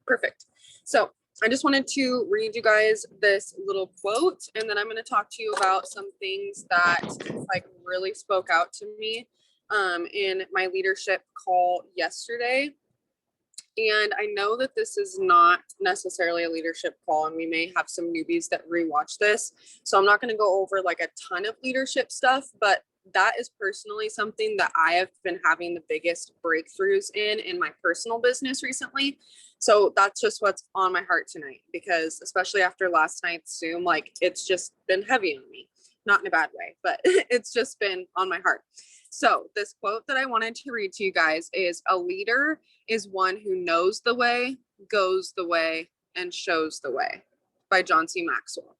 Perfect. So I just wanted to read you guys this little quote, and then I'm going to talk to you about some things that like really spoke out to me in my leadership call yesterday. And I know that this is not necessarily a leadership call, and we may have some newbies that rewatch this. So I'm not going to go over like a ton of leadership stuff, but that is personally something that I have been having the biggest breakthroughs in my personal business recently. So that's just what's on my heart tonight, because especially after last night's Zoom, like it's just been heavy on me, not in a bad way, but it's just been on my heart. So this quote that I wanted to read to you guys is, "A leader is one who knows the way, goes the way, and shows the way," by John C. Maxwell.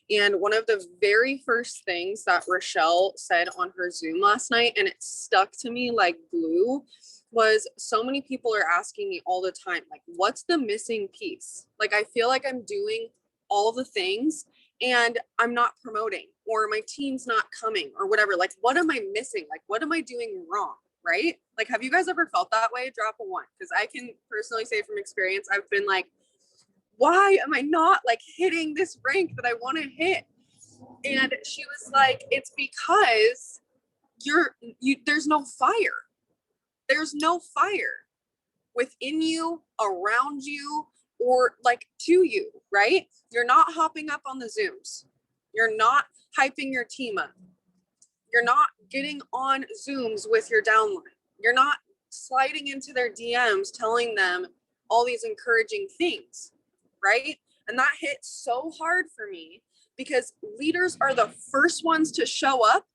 And one of the very first things that Rochelle said on her Zoom last night, and it stuck to me like glue, was so many people are asking me all the time, like, what's the missing piece? Like, I feel like I'm doing all the things and I'm not promoting, or my team's not coming, or whatever. Like, what am I missing? Like, what am I doing wrong? Right? Like, have you guys ever felt that way? Drop a one. Because I can personally say from experience, I've been like, why am I not like hitting this rank that I want to hit? And she was like, it's because there's no fire. There's no fire within you, around you, or like to you, right? You're not hopping up on the Zooms. You're not hyping your team up. You're not getting on Zooms with your downline. You're not sliding into their DMs telling them all these encouraging things, right? And that hit so hard for me, because leaders are the first ones to show up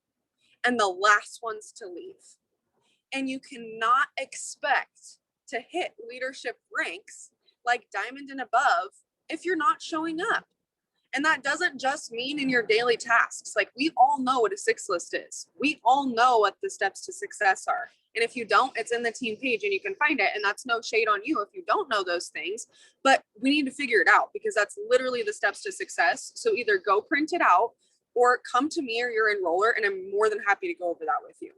and the last ones to leave. And you cannot expect to hit leadership ranks like diamond and above if you're not showing up. And that doesn't just mean in your daily tasks. Like, we all know what a 6 list is. We all know what the steps to success are. And if you don't, it's in the team page and you can find it. And that's no shade on you if you don't know those things, but we need to figure it out, because that's literally the steps to success. So either go print it out or come to me or your enroller, and I'm more than happy to go over that with you.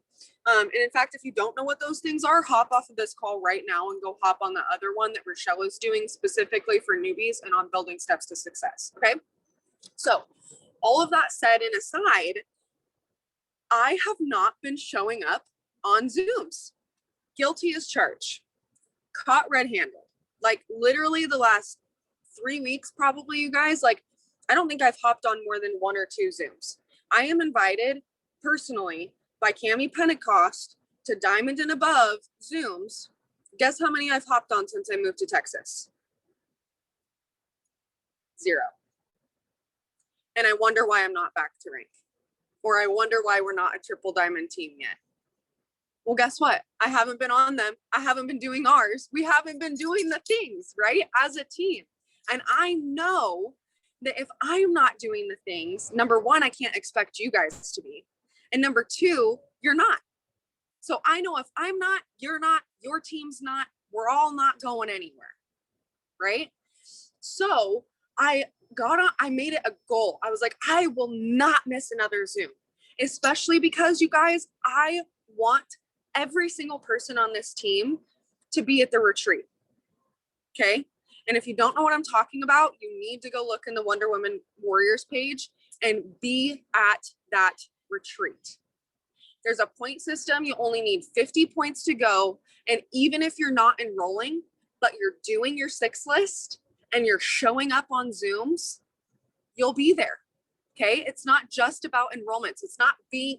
And in fact, if you don't know what those things are, hop off of this call right now and go hop on the other one that Rochelle is doing specifically for newbies and on building steps to success. Okay. So all of that said and aside, I have not been showing up on Zooms. Guilty as charged. Caught red-handed. Like, literally the last 3 weeks, probably, you guys. Like, I don't think I've hopped on more than 1 or 2 Zooms. I am invited personally by Cami Pentecost to diamond and above Zooms. Guess how many I've hopped on since I moved to Texas? 0. And I wonder why I'm not back to rank. Or I wonder why we're not a triple diamond team yet. Well, guess what? I haven't been on them. I haven't been doing ours. We haven't been doing the things, right? As a team. And I know that if I'm not doing the things, number one, I can't expect you guys to be. And number two, you're not. So I know if I'm not, you're not, your team's not, we're all not going anywhere, right? So I made it a goal. I was like, I will not miss another Zoom, especially because, you guys, I want every single person on this team to be at the retreat. Okay. And if you don't know what I'm talking about, you need to go look in the Wonder Woman Warriors page and be at that retreat. There's a point system. You only need 50 points to go. And even if you're not enrolling, but you're doing your 6 list and you're showing up on Zooms, you'll be there. Okay. It's not just about enrollments. It's not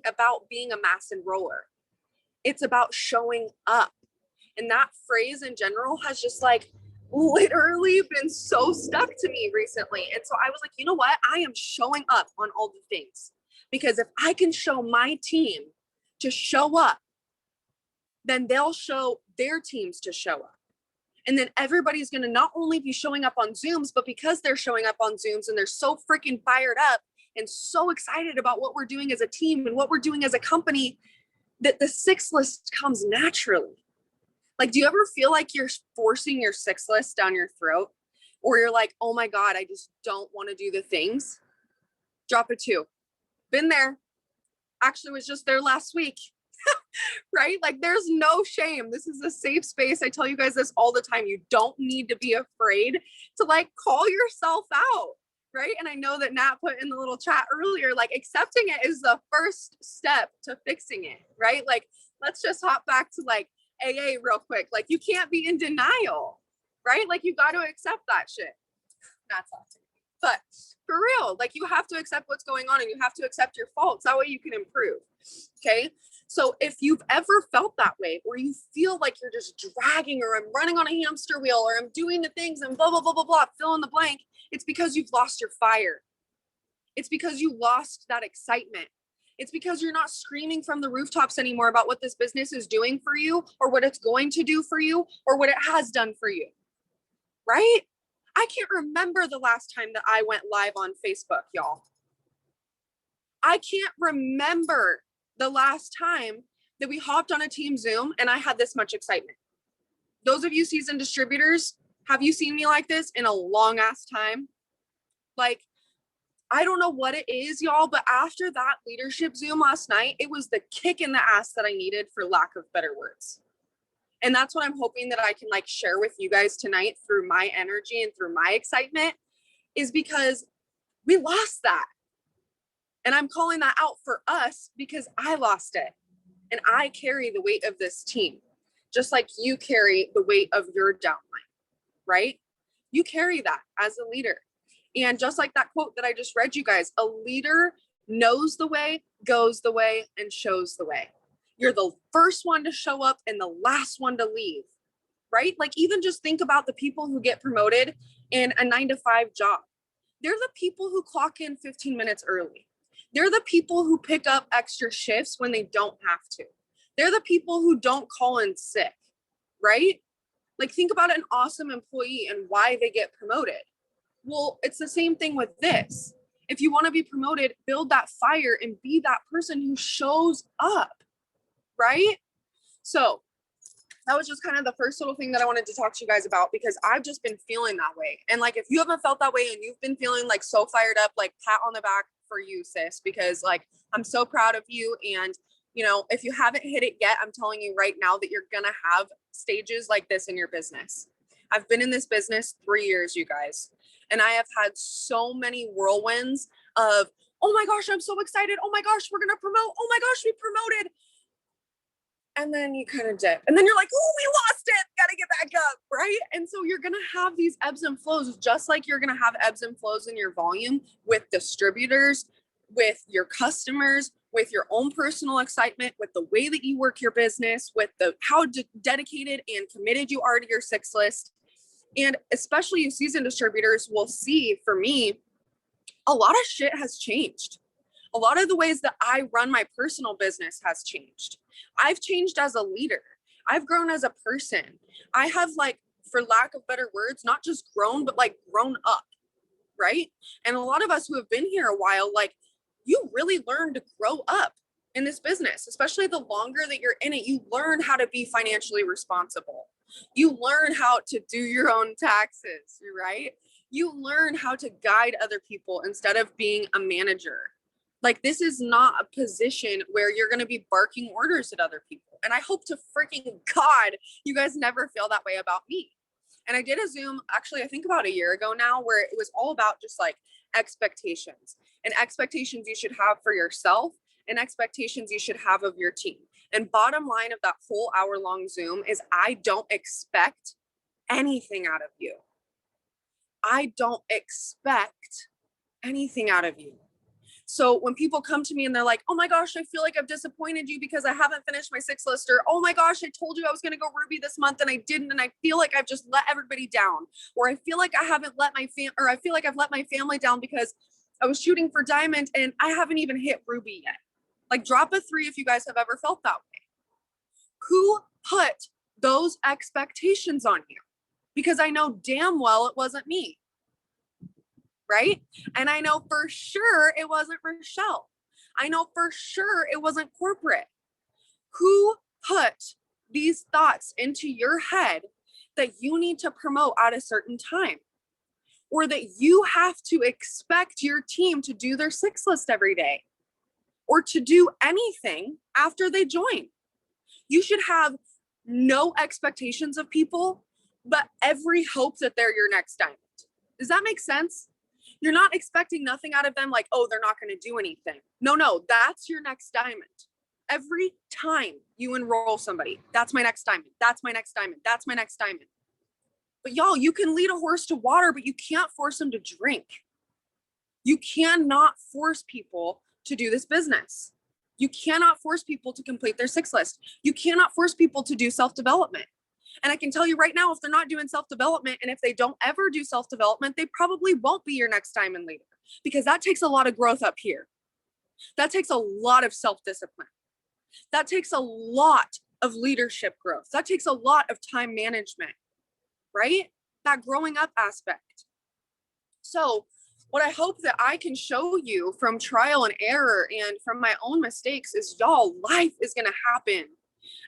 about being a mass enroller. It's about showing up. And that phrase in general has just like literally been so stuck to me recently. And so I was like, you know what? I am showing up on all the things, because if I can show my team to show up, then they'll show their teams to show up. And then everybody's going to not only be showing up on Zooms, but because they're showing up on Zooms and they're so freaking fired up and so excited about what we're doing as a team and what we're doing as a company, that the 6 list comes naturally. Like, do you ever feel like you're forcing your 6 list down your throat? Or you're like, oh my God, I just don't want to do the things? Drop a 2. Been there. Actually was just there last week. right? Like there's no shame. This is a safe space. I tell you guys this all the time. You don't need to be afraid to like call yourself out, right? And I know that Nat put in the little chat earlier, like accepting it is the first step to fixing it, right? Like let's just hop back to like AA real quick. Like you can't be in denial, right? Like you got to accept that shit. That's awesome. But for real, like you have to accept what's going on and you have to accept your faults. That way you can improve. Okay. So if you've ever felt that way, or you feel like you're just dragging, or I'm running on a hamster wheel, or I'm doing the things and blah, blah, blah, blah, blah, fill in the blank, it's because you've lost your fire. It's because you lost that excitement. It's because you're not screaming from the rooftops anymore about what this business is doing for you, or what it's going to do for you, or what it has done for you. Right? I can't remember the last time that I went live on Facebook, y'all. I can't remember the last time that we hopped on a team Zoom and I had this much excitement. Those of you seasoned distributors, have you seen me like this in a long ass time? Like, I don't know what it is, y'all, but after that leadership Zoom last night, it was the kick in the ass that I needed, for lack of better words. And that's what I'm hoping that I can like share with you guys tonight through my energy and through my excitement, is because we lost that. And I'm calling that out for us because I lost it. And I carry the weight of this team, just like you carry the weight of your downline, right? You carry that as a leader. And just like that quote that I just read you guys, a leader knows the way, goes the way, and shows the way. You're the first one to show up and the last one to leave, right? Like even just think about the people who get promoted in a 9-to-5 job. They're the people who clock in 15 minutes early. They're the people who pick up extra shifts when they don't have to. They're the people who don't call in sick, right? Like think about an awesome employee and why they get promoted. Well, it's the same thing with this. If you want to be promoted, build that fire and be that person who shows up, right? So that was just kind of the first little thing that I wanted to talk to you guys about, because I've just been feeling that way. And like, if you haven't felt that way and you've been feeling like so fired up, like pat on the back for you, sis, because like, I'm so proud of you. And, you know, if you haven't hit it yet, I'm telling you right now that you're going to have stages like this in your business. I've been in this business 3 years, you guys, and I have had so many whirlwinds of, oh my gosh, I'm so excited. Oh my gosh, we're going to promote. Oh my gosh, we promoted. And then you kind of dip. And then you're like, oh, we lost it. Got to get back up, right? And so you're going to have these ebbs and flows, just like you're going to have ebbs and flows in your volume with distributors, with your customers, with your own personal excitement, with the way that you work your business, with the how dedicated and committed you are to your 6 list. And especially you seasoned distributors will see, for me, a lot of shit has changed. A lot of the ways that I run my personal business has changed. I've changed as a leader. I've grown as a person. I have, like, for lack of better words, not just grown, but like grown up, right? And a lot of us who have been here a while, like, you really learn to grow up in this business, especially the longer that you're in it. You learn how to be financially responsible. You learn how to do your own taxes, right? You learn how to guide other people instead of being a manager. Like, this is not a position where you're going to be barking orders at other people. And I hope to freaking God you guys never feel that way about me. And I did a Zoom, actually, I think about a year ago now, where it was all about just like expectations and expectations you should have for yourself and expectations you should have of your team. And bottom line of that whole hour-long Zoom is I don't expect anything out of you. I don't expect anything out of you. So when people come to me and they're like, oh my gosh, I feel like I've disappointed you because I haven't finished my 6 list, or oh my gosh, I told you I was going to go Ruby this month and I didn't, and I feel like I've just let everybody down, or I feel like I haven't let my I feel like I've let my family down because I was shooting for Diamond and I haven't even hit Ruby yet. Like, drop a 3 if you guys have ever felt that way. Who put those expectations on you? Because I know damn well it wasn't me. Right? And I know for sure it wasn't Rochelle. I know for sure it wasn't corporate. Who put these thoughts into your head that you need to promote at a certain time? Or that you have to expect your team to do their 6 list every day? Or to do anything after they join? You should have no expectations of people, but every hope that they're your next diamond. Does that make sense? You're not expecting nothing out of them like, oh, they're not going to do anything. No, that's your next diamond. Every time you enroll somebody, that's my next diamond. That's my next diamond. That's my next diamond. But y'all, you can lead a horse to water, but you can't force them to drink. You cannot force people to do this business. You cannot force people to complete their 6 list. You cannot force people to do self-development. And I can tell you right now, if they're not doing self-development, and if they don't ever do self-development, they probably won't be your next diamond leader, because that takes a lot of growth up here. That takes a lot of self-discipline. That takes a lot of leadership growth. That takes a lot of time management, right? That growing up aspect. So what I hope that I can show you from trial and error and from my own mistakes is, y'all, life is going to happen.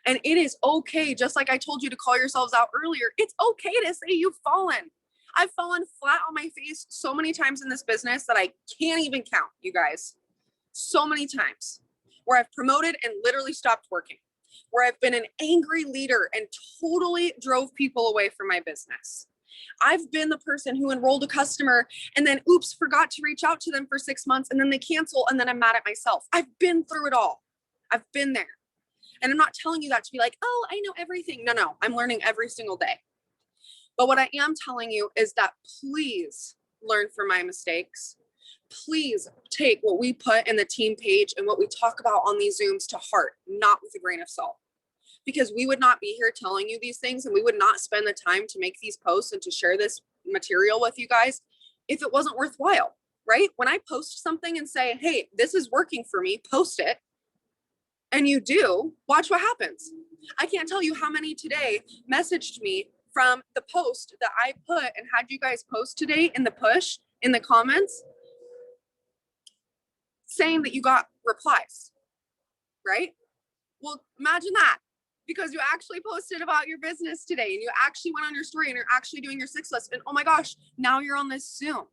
And it is okay. Just like I told you to call yourselves out earlier, it's okay to say you've fallen. I've fallen flat on my face so many times in this business that I can't even count, you guys. So many times where I've promoted and literally stopped working, where I've been an angry leader and totally drove people away from my business. I've been the person who enrolled a customer and then, oops, forgot to reach out to them for 6 months, and then they cancel, and then I'm mad at myself. I've been through it all. I've been there. And I'm not telling you that to be like, oh, I know everything. No, I'm learning every single day. But what I am telling you is that please learn from my mistakes. Please take what we put in the team page and what we talk about on these Zooms to heart, not with a grain of salt. Because we would not be here telling you these things, and we would not spend the time to make these posts and to share this material with you guys if it wasn't worthwhile, right? When I post something and say, hey, this is working for me, post it, and you do, watch what happens. I can't tell you how many today messaged me from the post that I put and had you guys post today in the push, in the comments, saying that you got replies, right? Well, imagine that, because you actually posted about your business today and you actually went on your story and you're actually doing your 6 list, and oh my gosh, now you're on this Zoom.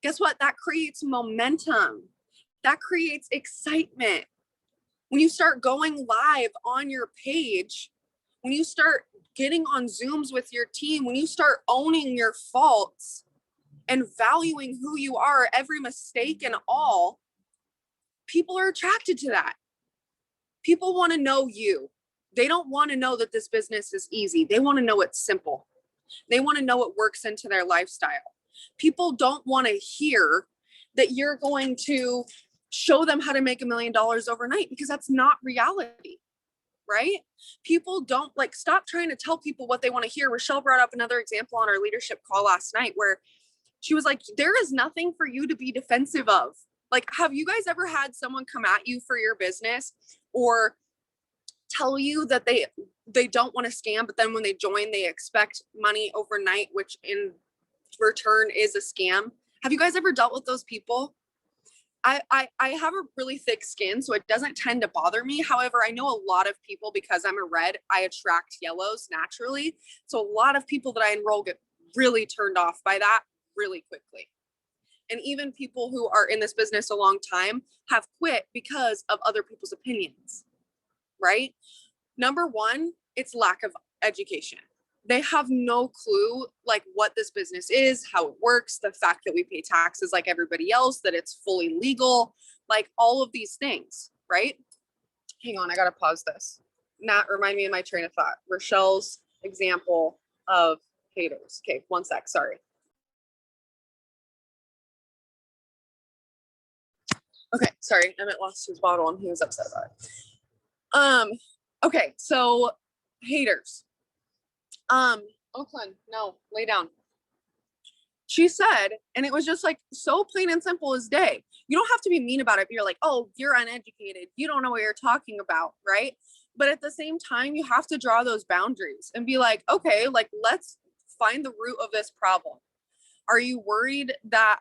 Guess what? That creates momentum. That creates excitement. When you start going live on your page, when you start getting on Zooms with your team, when you start owning your faults and valuing who you are, every mistake and all, people are attracted to that. People want to know you. They don't want to know that this business is easy. They want to know it's simple. They want to know it works into their lifestyle. People don't want to hear that you're going to show them how to make $1 million overnight, because that's not reality, right? People don't stop trying to tell people what they want to hear. Rochelle brought up another example on our leadership call last night where she was like, there is nothing for you to be defensive of. Like, have you guys ever had someone come at you for your business or tell you that they don't want to scam, but then when they join, they expect money overnight, which in return is a scam? Have you guys ever dealt with those people? I have a really thick skin, so it doesn't tend to bother me. However, I know a lot of people, because I'm a red, I attract yellows naturally. So a lot of people that I enroll get really turned off by that really quickly. And even people who are in this business a long time have quit because of other people's opinions, right? Number one, it's lack of education. They have no clue what this business is, how it works, the fact that we pay taxes like everybody else, that it's fully legal, all of these things, right? Hang on, I gotta pause this. Nat, remind me of my train of thought. Rochelle's example of haters. Okay, one sec, sorry. Okay, sorry, Emmett lost his bottle and he was upset about it. Okay, so haters. Oakland, no, lay down. She said, and it was just so plain and simple as day. You don't have to be mean about it, but you're like, oh, you're uneducated. You don't know what you're talking about, right? But at the same time, you have to draw those boundaries and be like, okay, let's find the root of this problem. Are you worried that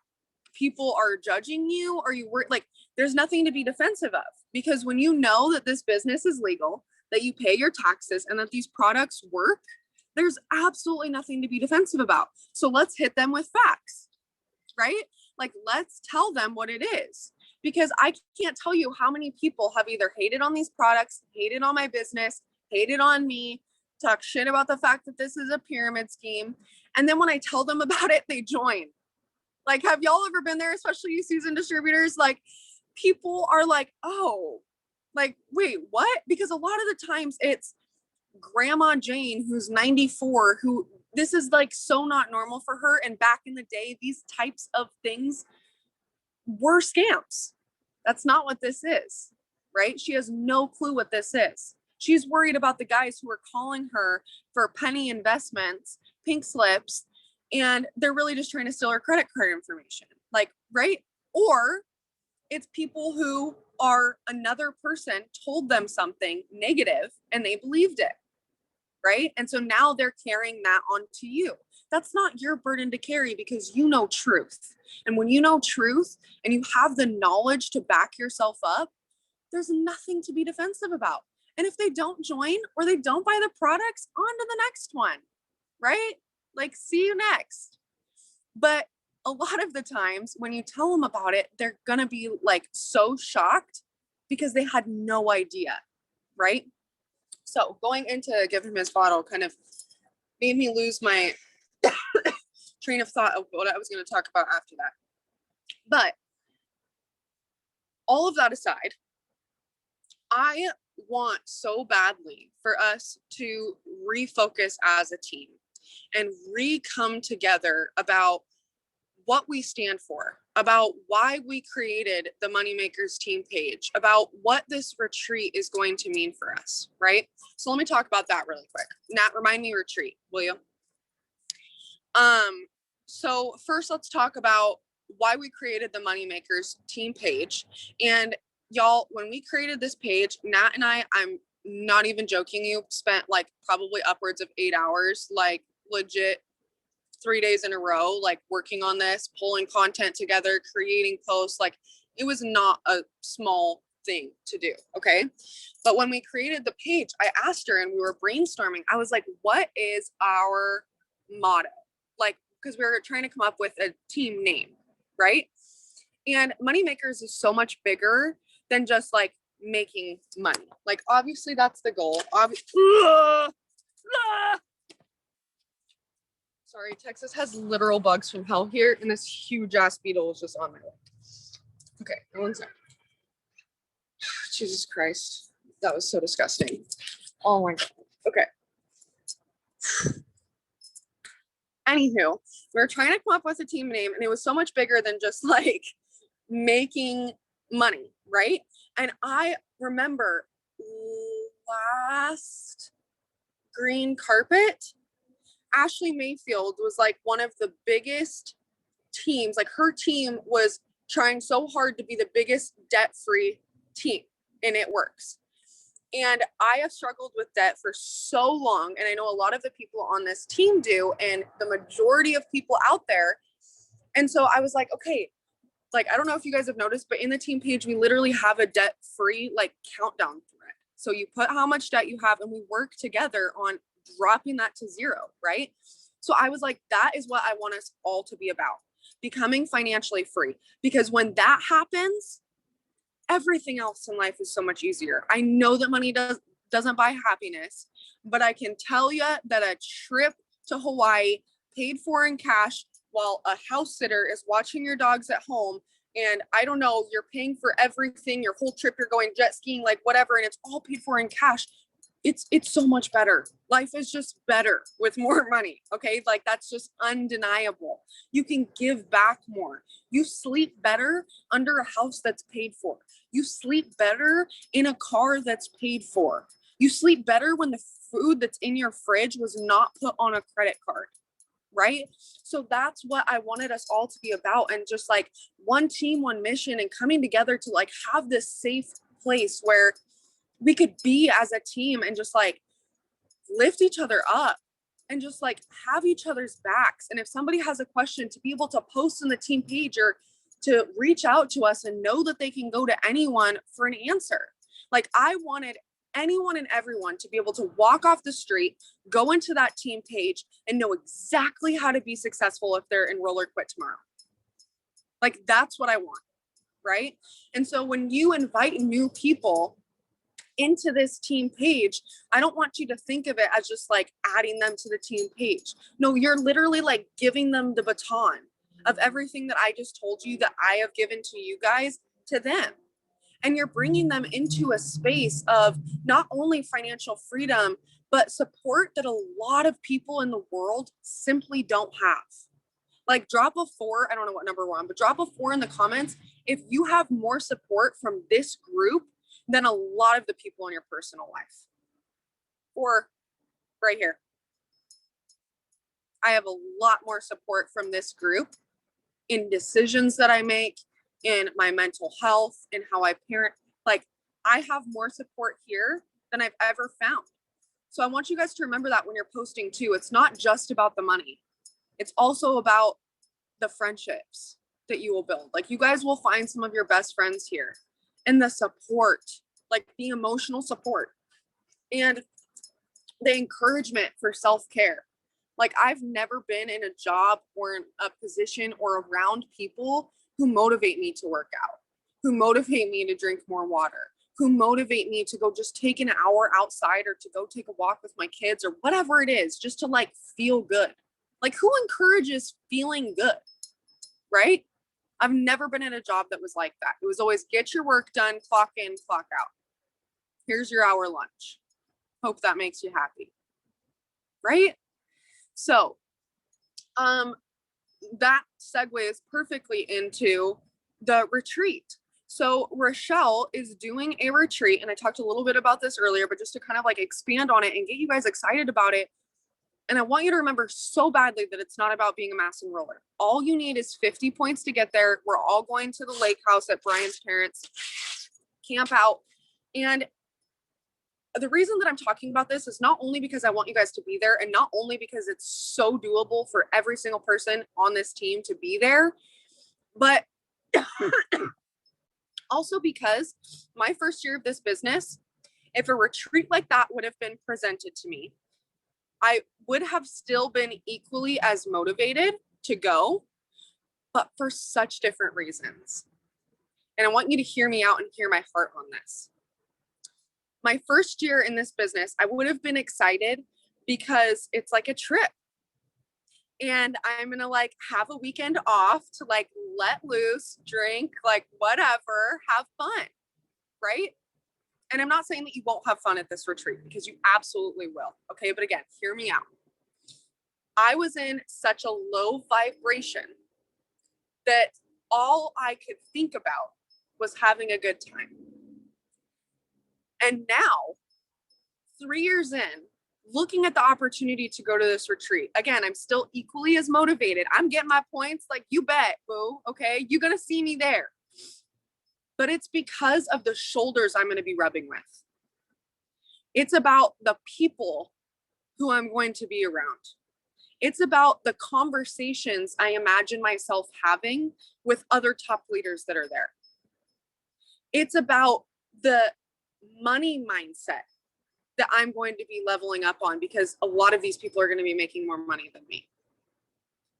people are judging you? Are you worried? There's nothing to be defensive of, because when you know that this business is legal, that you pay your taxes, and that these products work, there's absolutely nothing to be defensive about. So let's hit them with facts, right? Let's tell them what it is, because I can't tell you how many people have either hated on these products, hated on my business, hated on me, talk shit about the fact that this is a pyramid scheme. And then when I tell them about it, they join. Like, have y'all ever been there, especially you seasoned distributors? Like, people are like, oh, like, wait, what? Because a lot of the times it's Grandma Jane, who's 94, who this is like so not normal for her. And back in the day, these types of things were scams. That's not what this is, right? She has no clue what this is. She's worried about the guys who are calling her for penny investments, pink slips, and they're really just trying to steal her credit card information. Like, right? Or it's people who are another person told them something negative and they believed it, right? And so now they're carrying that onto you. That's not your burden to carry because you know truth. And when you know truth and you have the knowledge to back yourself up, there's nothing to be defensive about. And if they don't join or they don't buy the products, on to the next one, right? Like, see you next. But a lot of the times when you tell them about it, they're going to be like so shocked because they had no idea, right? So going into Give Him His Bottle kind of made me lose my train of thought of what I was going to talk about after that. But all of that aside, I want so badly for us to refocus as a team and re-come together about what we stand for, about why we created the Moneymakers team page, about what this retreat is going to mean for us, right? So let me talk about that really quick. Nat, remind me retreat, will you? So first let's talk about why we created the Moneymakers team page. And y'all, when we created this page, Nat and I'm not even joking you, spent like probably upwards of 8 hours, like legit 3 days in a row, like working on this, pulling content together, creating posts. Like, it was not a small thing to do. Okay. But when we created the page, I asked her and we were brainstorming. I was like, what is our motto? Like, because we were trying to come up with a team name, right? And Moneymakers is so much bigger than just like making money. Like, obviously that's the goal. Sorry, Texas has literal bugs from hell here, and this huge ass beetle is just on my leg. Okay, one second. Jesus Christ, that was so disgusting. Oh my god. Okay. Anywho, we were trying to come up with a team name, and it was so much bigger than just like making money, right? And I remember last green carpet, Ashley Mayfield was like one of the biggest teams. Like, her team was trying so hard to be the biggest debt-free team, and it works. And I have struggled with debt for so long, and I know a lot of the people on this team do, and the majority of people out there. And so I was like, okay, like, I don't know if you guys have noticed, but in the team page, we literally have a debt-free like countdown thread. So you put how much debt you have, and we work together on dropping that to zero, right? So I was like, that is what I want us all to be about, becoming financially free. Because when that happens, everything else in life is so much easier. I know that money doesn't buy happiness, but I can tell you that a trip to Hawaii paid for in cash while a house sitter is watching your dogs at home, and I don't know, you're paying for everything, your whole trip, you're going jet skiing, like whatever, and it's all paid for in cash. It's so much better. Life is just better with more money. Okay. Like, that's just undeniable. You can give back more. You sleep better under a house that's paid for. You sleep better in a car that's paid for. You sleep better when the food that's in your fridge was not put on a credit card. Right? So that's what I wanted us all to be about. And just like one team, one mission, and coming together to like have this safe place where we could be as a team and just like lift each other up and just like have each other's backs. And if somebody has a question, to be able to post in the team page or to reach out to us and know that they can go to anyone for an answer. Like, I wanted anyone and everyone to be able to walk off the street, go into that team page, and know exactly how to be successful if they're enroll or quit tomorrow. Like, that's what I want, right? And so when you invite new people into this team page, I don't want you to think of it as just like adding them to the team page. No, you're literally like giving them the baton of everything that I just told you that I have given to you guys to them. And you're bringing them into a space of not only financial freedom, but support that a lot of people in the world simply don't have. Like drop a 4, I don't know what number we're on, but drop a 4 in the comments if you have more support from this group than a lot of the people in your personal life. Or right here. I have a lot more support from this group in decisions that I make, in my mental health, in how I parent. Like I have more support here than I've ever found. So I want you guys to remember that when you're posting too. It's not just about the money. It's also about the friendships that you will build. Like you guys will find some of your best friends here, and the support, like the emotional support and the encouragement for self-care. Like I've never been in a job or in a position or around people who motivate me to work out, who motivate me to drink more water, who motivate me to go just take an hour outside or to go take a walk with my kids or whatever it is, just to like feel good. Like who encourages feeling good, right? I've never been in a job that was like that. It was always get your work done, clock in, clock out. Here's your hour lunch. Hope that makes you happy, right? So that segues perfectly into the retreat. So Rochelle is doing a retreat, and I talked a little bit about this earlier, but just to kind of like expand on it and get you guys excited about it. And I want you to remember so badly that it's not about being a mass enroller. All you need is 50 points to get there. We're all going to the lake house at Brian's parents, camp out. And the reason that I'm talking about this is not only because I want you guys to be there, and not only because it's so doable for every single person on this team to be there, but also because my first year of this business, if a retreat like that would have been presented to me, I would have still been equally as motivated to go, but for such different reasons. And I want you to hear me out and hear my heart on this. My first year in this business, I would have been excited because it's like a trip. And I'm going to like have a weekend off to like let loose, drink, like whatever, have fun, right? And I'm not saying that you won't have fun at this retreat, because you absolutely will. Okay. But again, hear me out. I was in such a low vibration that all I could think about was having a good time. And now, 3 years in, looking at the opportunity to go to this retreat, again, I'm still equally as motivated. I'm getting my points, like you bet, boo. Okay. You're going to see me there. But it's because of the shoulders I'm going to be rubbing with. It's about the people who I'm going to be around. It's about the conversations I imagine myself having with other top leaders that are there. It's about the money mindset that I'm going to be leveling up on, because a lot of these people are going to be making more money than me.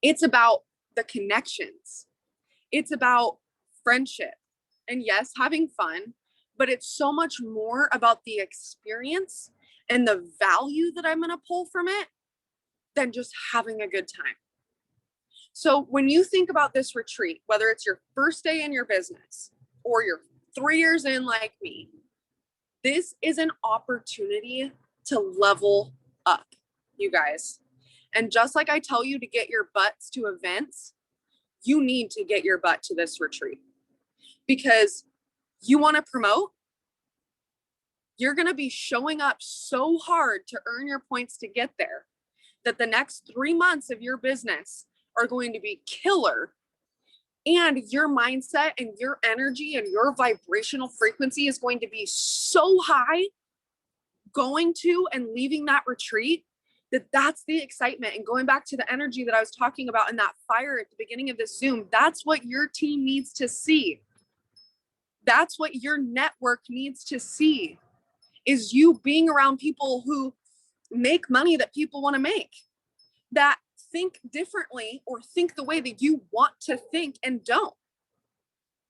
It's about the connections. It's about friendship. And yes, having fun, but it's so much more about the experience and the value that I'm going to pull from it than just having a good time. So when you think about this retreat, whether it's your first day in your business or you're 3 years in like me, this is an opportunity to level up, you guys. And just like I tell you to get your butts to events, you need to get your butt to this retreat, because you want to promote. You're going to be showing up so hard to earn your points to get there that the next 3 months of your business are going to be killer. And your mindset and your energy and your vibrational frequency is going to be so high going to and leaving that retreat that that's the excitement. And going back to the energy that I was talking about in that fire at the beginning of this Zoom, that's what your team needs to see. That's what your network needs to see, is you being around people who make money that people want to make, that think differently or think the way that you want to think and don't.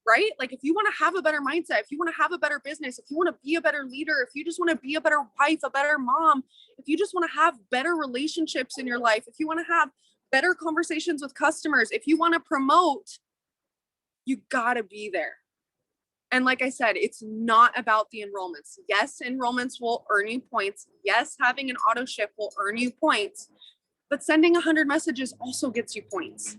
right? Like if you want to have a better mindset, if you want to have a better business, if you want to be a better leader, if you just want to be a better wife, a better mom, if you just want to have better relationships in your life, if you want to have better conversations with customers, if you want to promote, you got to be there. And like I said, it's not about the enrollments. Yes, enrollments will earn you points. Yes, having an auto ship will earn you points, but sending 100 messages also gets you points.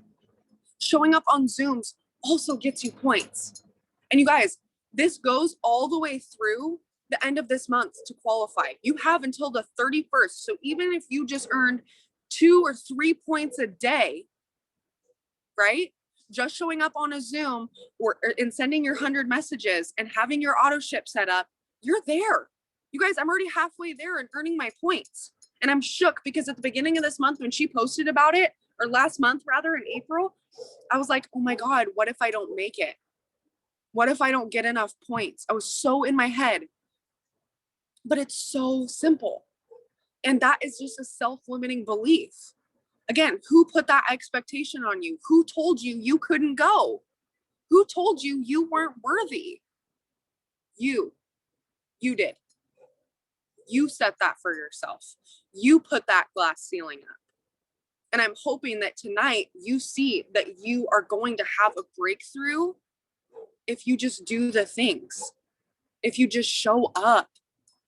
Showing up on Zooms also gets you points. And you guys, this goes all the way through the end of this month to qualify. You have until the 31st. So even if you just earned 2 or 3 points a day, right? Just showing up on a Zoom or and sending your 100 messages and having your auto ship set up, you're there. You guys, I'm already halfway there and earning my points. And I'm shook because at the beginning of this month, when she posted about it, or last month rather, in April, I was like, oh my God, what if I don't make it? What if I don't get enough points? I was so in my head. But it's so simple. And that is just a self-limiting belief. Again, who put that expectation on you? Who told you you couldn't go? Who told you you weren't worthy? You did. You set that for yourself. You put that glass ceiling up. And I'm hoping that tonight you see that you are going to have a breakthrough if you just do the things, if you just show up,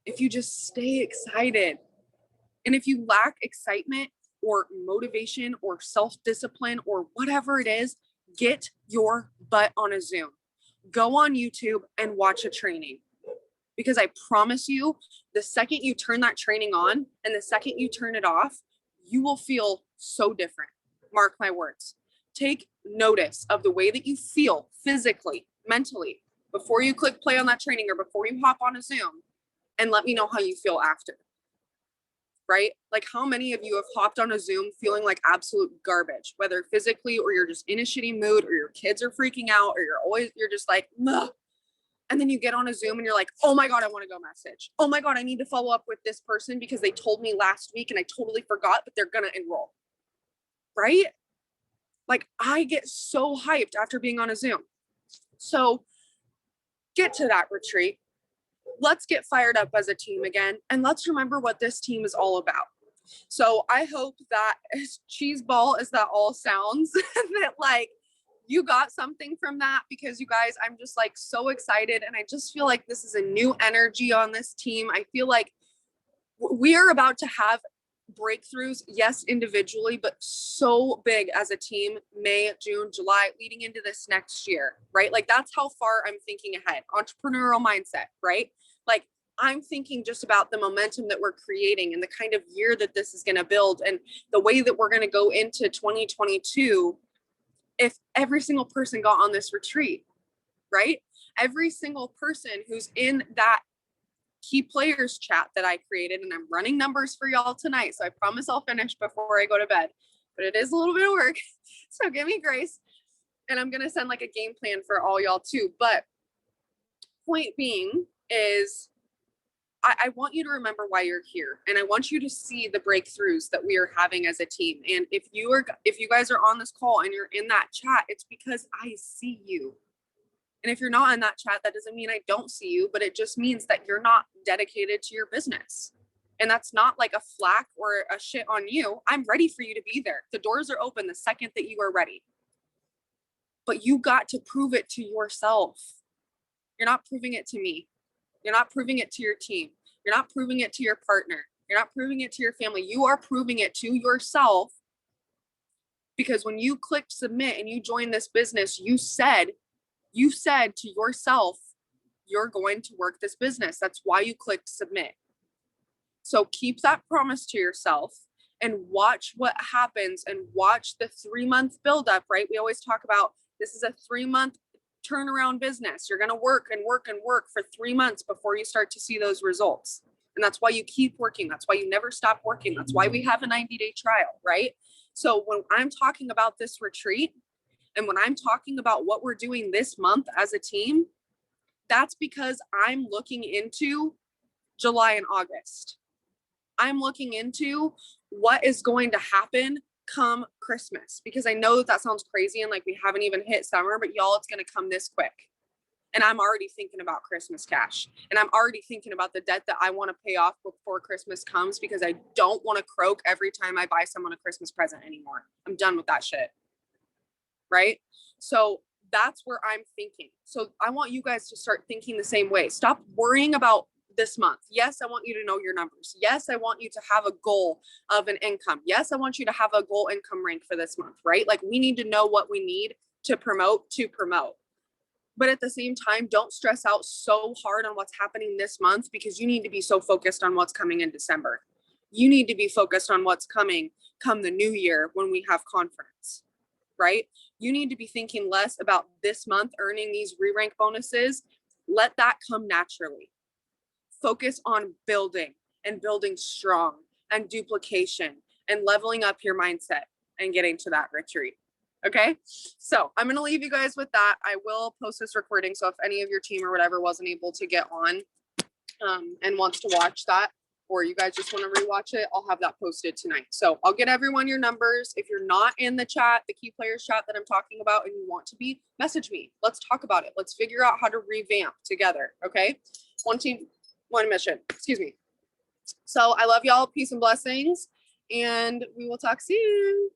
if you just stay excited. And if you lack excitement or motivation or self-discipline or whatever it is, get your butt on a Zoom. Go on YouTube and watch a training. Because I promise you, the second you turn that training on and the second you turn it off, you will feel so different. Mark my words. Take notice of the way that you feel physically, mentally, before you click play on that training or before you hop on a Zoom, and let me know how you feel after. Right? Like how many of you have hopped on a Zoom feeling like absolute garbage, whether physically or you're just in a shitty mood or your kids are freaking out or you're just like, ugh. And then you get on a Zoom and you're like, oh my God, I want to go message. Oh my God, I need to follow up with this person because they told me last week and I totally forgot, but they're going to enroll. Right? Like I get so hyped after being on a Zoom. So get to that retreat. Let's get fired up as a team again. And let's remember what this team is all about. So I hope that as cheeseball as that all sounds, that like you got something from that, because you guys, I'm just like so excited. And I just feel like this is a new energy on this team. I feel like we are about to have breakthroughs, yes, individually, but so big as a team, May, June, July, leading into this next year, right? Like that's how far I'm thinking ahead. Entrepreneurial mindset, right? Like I'm thinking just about the momentum that we're creating and the kind of year that this is going to build and the way that we're going to go into 2022 if every single person got on this retreat, right? Every single person who's in that key players chat that I created, and I'm running numbers for y'all tonight. So I promise I'll finish before I go to bed, but it is a little bit of work. So give me grace. And I'm going to send like a game plan for all y'all too. But point being is I want you to remember why you're here. And I want you to see the breakthroughs that we are having as a team. And if you guys are on this call and you're in that chat, it's because I see you. And if you're not in that chat, that doesn't mean I don't see you, but it just means that you're not dedicated to your business. And that's not like a flack or a shit on you. I'm ready for you to be there. The doors are open the second that you are ready. But you got to prove it to yourself. You're not proving it to me. You're not proving it to your team. You're not proving it to your partner. You're not proving it to your family. You are proving it to yourself, because when you clicked submit and you joined this business, you said to yourself, you're going to work this business. That's why you clicked submit. So keep that promise to yourself and watch what happens and watch the 3-month buildup, right? We always talk about this is a 3-month turnaround business. You're going to work and work and work for 3 months before you start to see those results. And that's why you keep working. That's why you never stop working. That's why we have a 90-day trial, right? So when I'm talking about this retreat and when I'm talking about what we're doing this month as a team, that's because I'm looking into July and August. I'm looking into what is going to happen come Christmas, because I know that sounds crazy and like we haven't even hit summer, but y'all, it's going to come this quick. And I'm already thinking about Christmas cash, and I'm already thinking about the debt that I want to pay off before Christmas comes, because I don't want to croak every time I buy someone a Christmas present anymore. I'm done with that shit. Right? So that's where I'm thinking. So I want you guys to start thinking the same way. Stop worrying about this month. Yes, I want you to know your numbers. Yes, I want you to have a goal of an income. Yes, I want you to have a goal income rank for this month, right? Like, we need to know what we need to promote. But at the same time, don't stress out so hard on what's happening this month, because you need to be so focused on what's coming in December. You need to be focused on what's coming come the new year when we have conference, right? You need to be thinking less about this month earning these re-rank bonuses. Let that come naturally. Focus on building and building strong and duplication and leveling up your mindset and getting to that retreat. Okay, so I'm going to leave you guys with that. I will post this recording, so if any of your team or whatever wasn't able to get on and wants to watch that, or you guys just want to rewatch it, I'll have that posted tonight. So I'll get everyone your numbers. If you're not in the chat, the key players chat that I'm talking about, and you want to be, message me. Let's talk about it. Let's figure out how to revamp together. Okay, one team, one mission. Excuse me. So I love y'all. Peace and blessings, and we will talk soon.